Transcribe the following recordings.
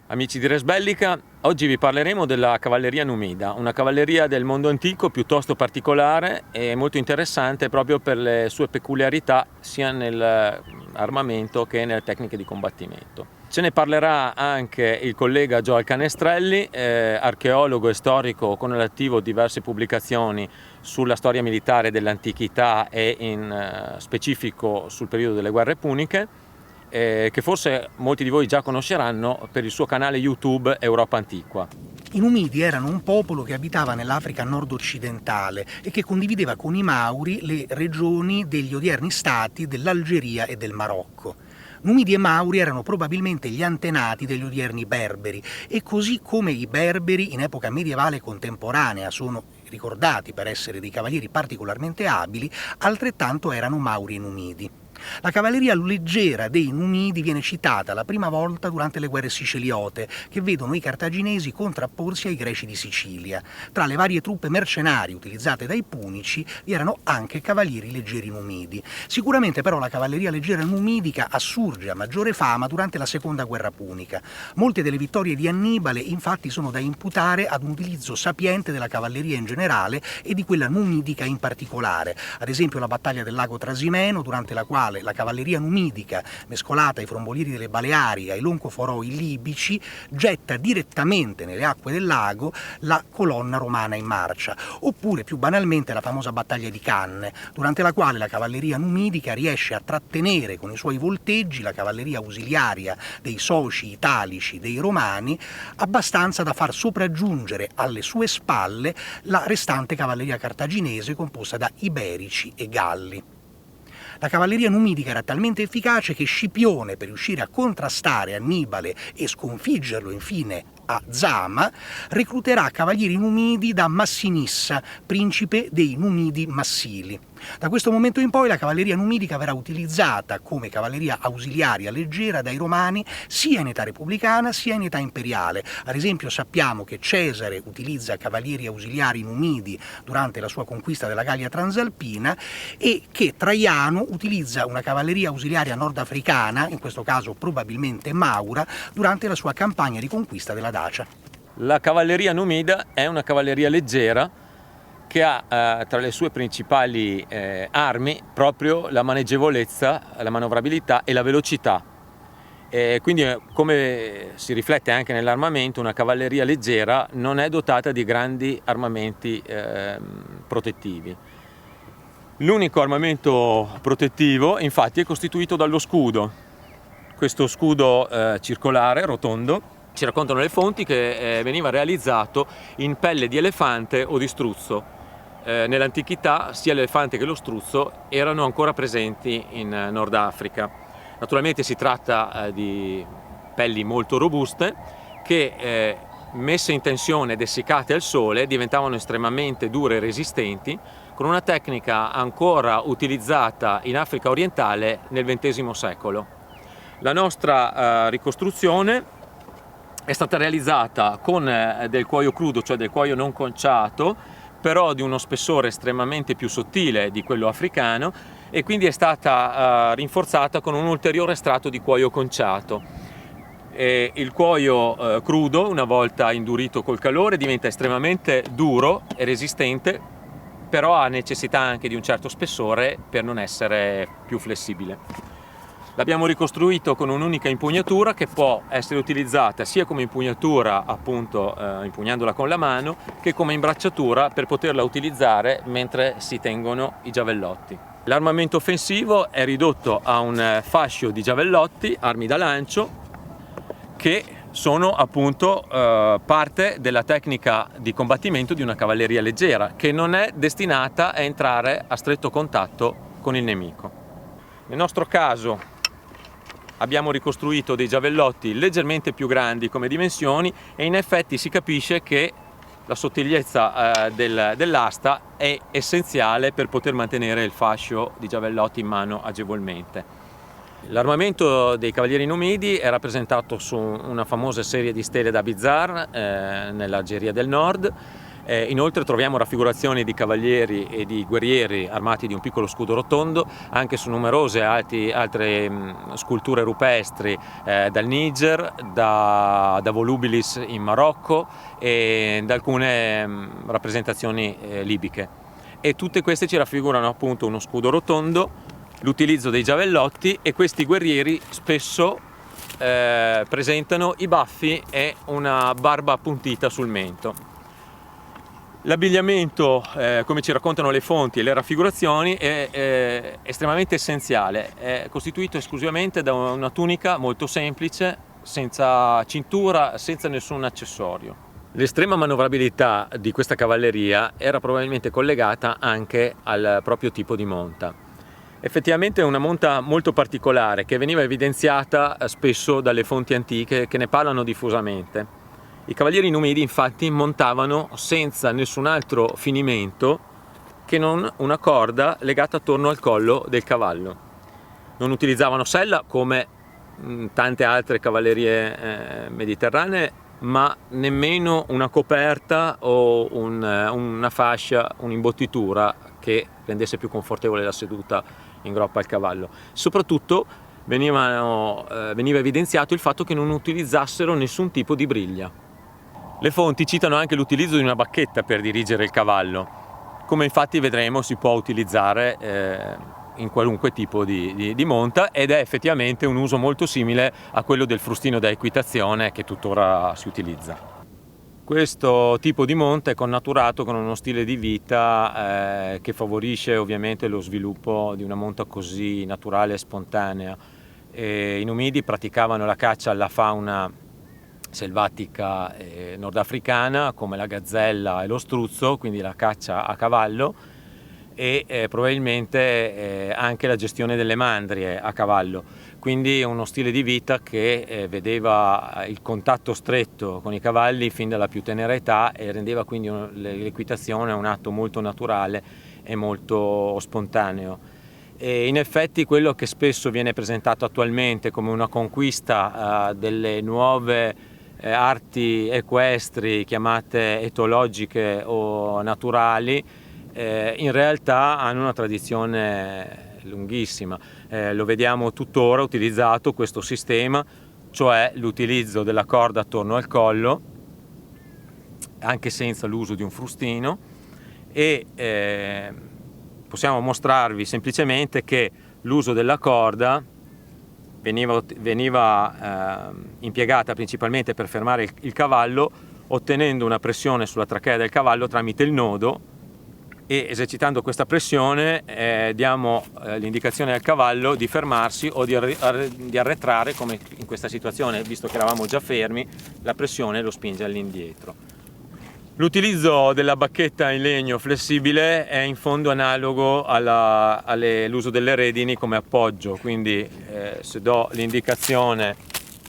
Amici di Res Bellica, oggi vi parleremo della cavalleria numida, una cavalleria del mondo antico piuttosto particolare e molto interessante proprio per le sue peculiarità sia nell'armamento che nelle tecniche di combattimento. Ce ne parlerà anche il collega Joel Canestrelli, archeologo e storico con all'attivo diverse pubblicazioni sulla storia militare dell'antichità e in specifico sul periodo delle guerre puniche, che forse molti di voi già conosceranno per il suo canale YouTube Europa Antiqua. I Numidi erano un popolo che abitava nell'Africa nord-occidentale e che condivideva con i Mauri le regioni degli odierni stati dell'Algeria e del Marocco. Numidi e Mauri erano probabilmente gli antenati degli odierni Berberi e così come i Berberi in epoca medievale contemporanea sono ricordati per essere dei cavalieri particolarmente abili, altrettanto erano Mauri e Numidi. La cavalleria leggera dei Numidi viene citata la prima volta durante le guerre siciliote, che vedono i cartaginesi contrapporsi ai greci di Sicilia. Tra le varie truppe mercenarie utilizzate dai punici vi erano anche cavalieri leggeri numidi. Sicuramente però la cavalleria leggera numidica assurge a maggiore fama durante la seconda guerra punica. Molte delle vittorie di Annibale infatti sono da imputare ad un utilizzo sapiente della cavalleria in generale e di quella numidica in particolare. Ad esempio la battaglia del lago Trasimeno, durante la quale la cavalleria numidica, mescolata ai frombolieri delle Baleari e ai loncoforoi libici, getta direttamente nelle acque del lago la colonna romana in marcia. Oppure, più banalmente, la famosa battaglia di Canne, durante la quale la cavalleria numidica riesce a trattenere con i suoi volteggi la cavalleria ausiliaria dei soci italici dei romani, abbastanza da far sopraggiungere alle sue spalle la restante cavalleria cartaginese composta da iberici e galli. La cavalleria numidica era talmente efficace che Scipione, per riuscire a contrastare Annibale e sconfiggerlo infine a Zama, recluterà cavalieri numidi da Massinissa, principe dei Numidi Massili. Da questo momento in poi la cavalleria numidica verrà utilizzata come cavalleria ausiliaria leggera dai romani sia in età repubblicana sia in età imperiale. Ad esempio sappiamo che Cesare utilizza cavalieri ausiliari numidi durante la sua conquista della Gallia Transalpina e che Traiano utilizza una cavalleria ausiliaria nordafricana, in questo caso probabilmente Maura, durante la sua campagna di conquista della Dacia. La cavalleria numida è una cavalleria leggera che ha tra le sue principali armi proprio la maneggevolezza, la manovrabilità e la velocità. Quindi, come si riflette anche nell'armamento, una cavalleria leggera non è dotata di grandi armamenti protettivi. L'unico armamento protettivo infatti è costituito dallo scudo. Questo scudo circolare, rotondo, ci raccontano le fonti che veniva realizzato in pelle di elefante o di struzzo. Nell'antichità sia l'elefante che lo struzzo erano ancora presenti in Nord Africa. Naturalmente si tratta di pelli molto robuste che messe in tensione ed essiccate al sole diventavano estremamente dure e resistenti, con una tecnica ancora utilizzata in Africa orientale nel XX secolo. La nostra ricostruzione è stata realizzata con del cuoio crudo, cioè del cuoio non conciato, però di uno spessore estremamente più sottile di quello africano, e quindi è stata rinforzata con un ulteriore strato di cuoio conciato. Il cuoio crudo, una volta indurito col calore, diventa estremamente duro e resistente, però ha necessità anche di un certo spessore per non essere più flessibile. L'abbiamo ricostruito con un'unica impugnatura che può essere utilizzata sia come impugnatura, appunto impugnandola con la mano, che come imbracciatura per poterla utilizzare mentre si tengono i giavellotti. L'armamento offensivo è ridotto a un fascio di giavellotti, armi da lancio, che sono appunto parte della tecnica di combattimento di una cavalleria leggera, che non è destinata a entrare a stretto contatto con il nemico. Nel nostro caso abbiamo ricostruito dei giavellotti leggermente più grandi come dimensioni e in effetti si capisce che la sottigliezza dell'asta è essenziale per poter mantenere il fascio di giavellotti in mano agevolmente. L'armamento dei cavalieri numidi è rappresentato su una famosa serie di stele da Bizar nell'Algeria del Nord, Inoltre troviamo raffigurazioni di cavalieri e di guerrieri armati di un piccolo scudo rotondo anche su numerose altre sculture rupestri dal Niger, da Volubilis in Marocco e da alcune rappresentazioni libiche. E tutte queste ci raffigurano appunto uno scudo rotondo, l'utilizzo dei giavellotti, e questi guerrieri spesso presentano i baffi e una barba appuntita sul mento. L'abbigliamento, come ci raccontano le fonti e le raffigurazioni, è estremamente essenziale. È costituito esclusivamente da una tunica molto semplice, senza cintura, senza nessun accessorio. L'estrema manovrabilità di questa cavalleria era probabilmente collegata anche al proprio tipo di monta. Effettivamente è una monta molto particolare che veniva evidenziata spesso dalle fonti antiche che ne parlano diffusamente. I cavalieri numidi infatti montavano senza nessun altro finimento che non una corda legata attorno al collo del cavallo. Non utilizzavano sella come tante altre cavallerie mediterranee, ma nemmeno una coperta o una fascia, un'imbottitura che rendesse più confortevole la seduta in groppa al cavallo. Soprattutto veniva evidenziato il fatto che non utilizzassero nessun tipo di briglia. Le fonti citano anche l'utilizzo di una bacchetta per dirigere il cavallo, come infatti vedremo si può utilizzare in qualunque tipo di monta, ed è effettivamente un uso molto simile a quello del frustino da equitazione che tuttora si utilizza. Questo tipo di monta è connaturato con uno stile di vita che favorisce ovviamente lo sviluppo di una monta così naturale e spontanea. I Numidi praticavano la caccia alla fauna selvatica nordafricana come la gazzella e lo struzzo, quindi la caccia a cavallo, e probabilmente anche la gestione delle mandrie a cavallo, quindi uno stile di vita che vedeva il contatto stretto con i cavalli fin dalla più tenera età e rendeva quindi l'equitazione un atto molto naturale e molto spontaneo. E in effetti quello che spesso viene presentato attualmente come una conquista delle nuove arti equestri chiamate etologiche o naturali, in realtà hanno una tradizione lunghissima. Lo vediamo tuttora utilizzato questo sistema, cioè l'utilizzo della corda attorno al collo, anche senza l'uso di un frustino, e possiamo mostrarvi semplicemente che l'uso della corda veniva impiegata principalmente per fermare il cavallo, ottenendo una pressione sulla trachea del cavallo tramite il nodo, e esercitando questa pressione diamo l'indicazione al cavallo di fermarsi o di arretrare, come in questa situazione, visto che eravamo già fermi, la pressione lo spinge all'indietro. L'utilizzo della bacchetta in legno flessibile è in fondo analogo all'uso delle redini come appoggio, quindi se do l'indicazione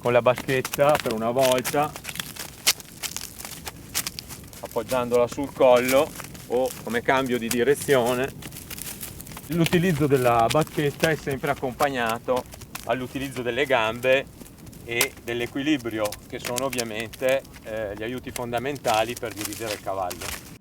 con la bacchetta per una volta, appoggiandola sul collo, o come cambio di direzione, l'utilizzo della bacchetta è sempre accompagnato all'utilizzo delle gambe e dell'equilibrio, che sono ovviamente gli aiuti fondamentali per dirigere il cavallo.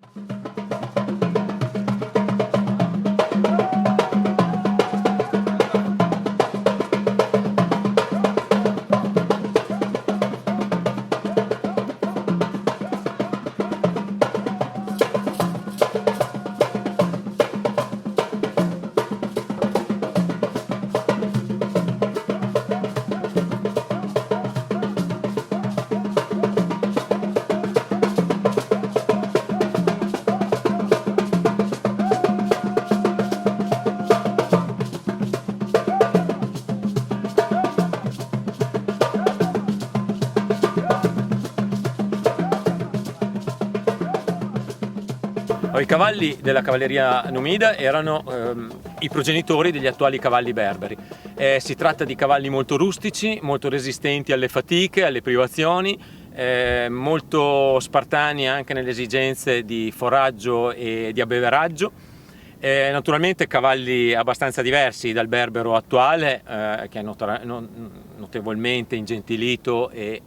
I cavalli della cavalleria numida erano i progenitori degli attuali cavalli berberi. Si tratta di cavalli molto rustici, molto resistenti alle fatiche, alle privazioni, molto spartani anche nelle esigenze di foraggio e di abbeveraggio. Naturalmente cavalli abbastanza diversi dal berbero attuale, che è notevolmente ingentilito e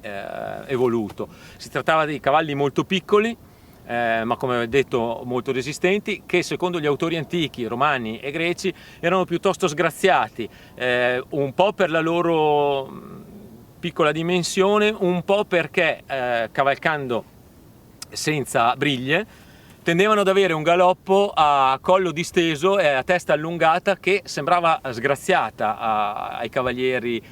evoluto. Si trattava di cavalli molto piccoli, ma come detto molto resistenti, che secondo gli autori antichi, romani e greci, erano piuttosto sgraziati, un po' per la loro piccola dimensione, un po' perché cavalcando senza briglie tendevano ad avere un galoppo a collo disteso e a testa allungata che sembrava sgraziata ai cavalieri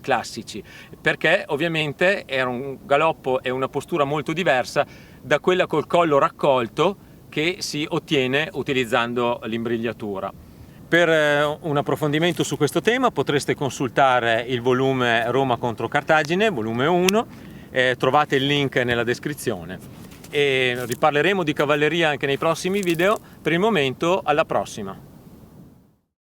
classici, perché ovviamente era un galoppo e una postura molto diversa da quella col collo raccolto che si ottiene utilizzando l'imbrigliatura. Per un approfondimento su questo tema potreste consultare il volume Roma contro Cartagine, volume 1, trovate il link nella descrizione, e riparleremo di cavalleria anche nei prossimi video. Per il momento, alla prossima!